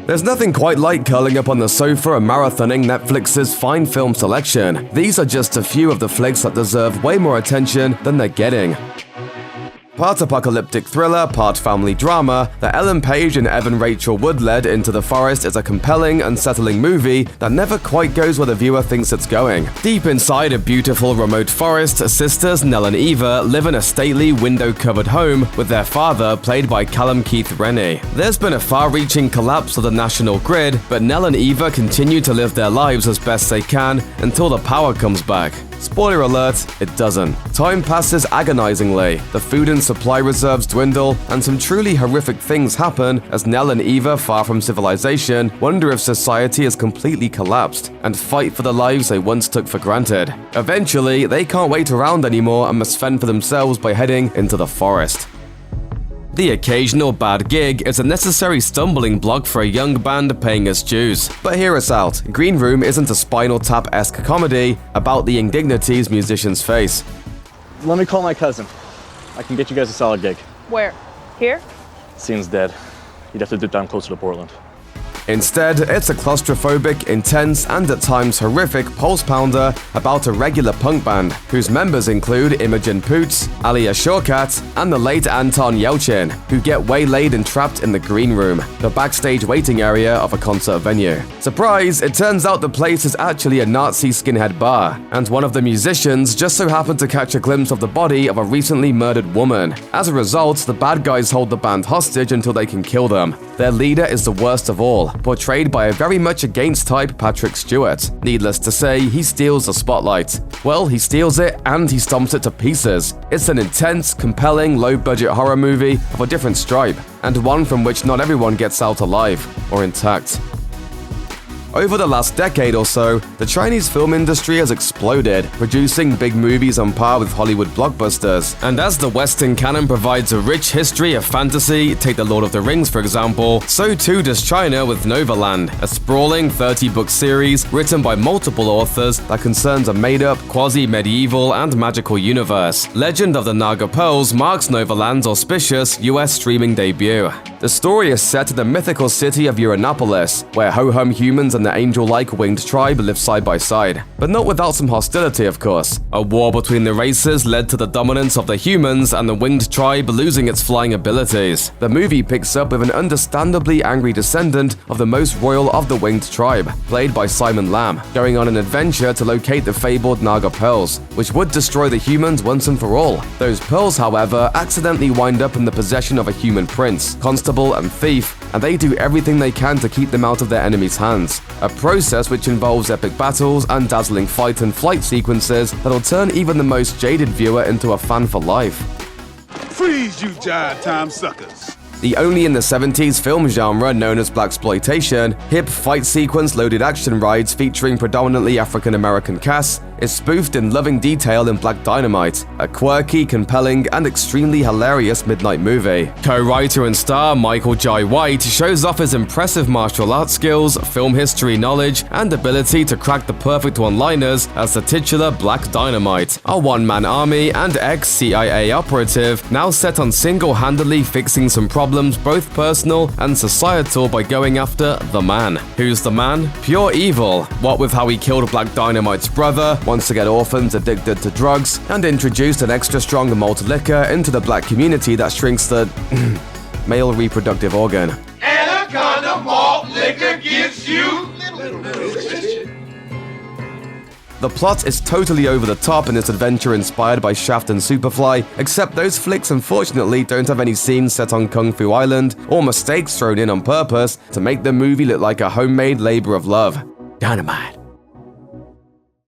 There's nothing quite like curling up on the sofa and marathoning Netflix's fine film selection. These are just a few of the flicks that deserve way more attention than they're getting. Part apocalyptic thriller, part family drama, the Ellen Page and Evan Rachel Wood-led Into the Forest is a compelling, unsettling movie that never quite goes where the viewer thinks it's going. Deep inside a beautiful remote forest, sisters Nell and Eva live in a stately, window-covered home with their father, played by Callum Keith Rennie. There's been a far-reaching collapse of the national grid, but Nell and Eva continue to live their lives as best they can until the power comes back. Spoiler alert, it doesn't. Time passes agonizingly, the food and supply reserves dwindle, and some truly horrific things happen as Nell and Eva, far from civilization, wonder if society has completely collapsed and fight for the lives they once took for granted. Eventually, they can't wait around anymore and must fend for themselves by heading into the forest. The occasional bad gig is a necessary stumbling block for a young band paying its dues. But hear us out, Green Room isn't a Spinal Tap-esque comedy about the indignities musicians face. Let me call my cousin. I can get you guys a solid gig. Where? Here? Scene's dead. You'd have to dip down closer to Portland. Instead, it's a claustrophobic, intense, and at times horrific pulse pounder about a regular punk band, whose members include Imogen Poots, Alia Shawkat, and the late Anton Yelchin, who get waylaid and trapped in the Green Room, the backstage waiting area of a concert venue. Surprise, it turns out the place is actually a Nazi skinhead bar, and one of the musicians just so happened to catch a glimpse of the body of a recently murdered woman. As a result, the bad guys hold the band hostage until they can kill them. Their leader is the worst of all, portrayed by a very much against type Patrick Stewart. Needless to say, he steals the spotlight. Well, he steals it and he stomps it to pieces. It's an intense, compelling, low-budget horror movie of a different stripe, and one from which not everyone gets out alive or intact. Over the last decade or so, the Chinese film industry has exploded, producing big movies on par with Hollywood blockbusters. And as the Western canon provides a rich history of fantasy, take The Lord of the Rings for example, so too does China with Novaland, a sprawling 30-book series written by multiple authors that concerns a made-up, quasi-medieval and magical universe. Legend of the Naga Pearls marks Novaland's auspicious US streaming debut. The story is set in the mythical city of Uranopolis, where ho-hum humans and the angel-like winged tribe live side by side. But not without some hostility, of course. A war between the races led to the dominance of the humans and the winged tribe losing its flying abilities. The movie picks up with an understandably angry descendant of the most royal of the winged tribe, played by Simon Lamb, going on an adventure to locate the fabled Naga Pearls, which would destroy the humans once and for all. Those pearls, however, accidentally wind up in the possession of a human prince, constable, and thief, and they do everything they can to keep them out of their enemies' hands. A process which involves epic battles and dazzling fight and flight sequences that'll turn even the most jaded viewer into a fan for life. Freeze, you jive time suckers! The only in the 70s film genre known as blaxploitation, hip fight sequence-loaded action rides featuring predominantly African-American casts is spoofed in loving detail in Black Dynamite, a quirky, compelling, and extremely hilarious midnight movie. Co-writer and star Michael Jai White shows off his impressive martial arts skills, film history knowledge, and ability to crack the perfect one-liners as the titular Black Dynamite, a one-man army and ex-CIA operative now set on single-handedly fixing some problems both personal and societal by going after the man. Who's the man? Pure evil. What with how he killed Black Dynamite's brother, wants to get orphans addicted to drugs, and introduced an extra strong malt liquor into the black community that shrinks the male reproductive organ. Anaconda malt liquor gives you... The plot is totally over the top in this adventure inspired by Shaft and Superfly, except those flicks unfortunately don't have any scenes set on Kung Fu Island or mistakes thrown in on purpose to make the movie look like a homemade labor of love. Dynamite.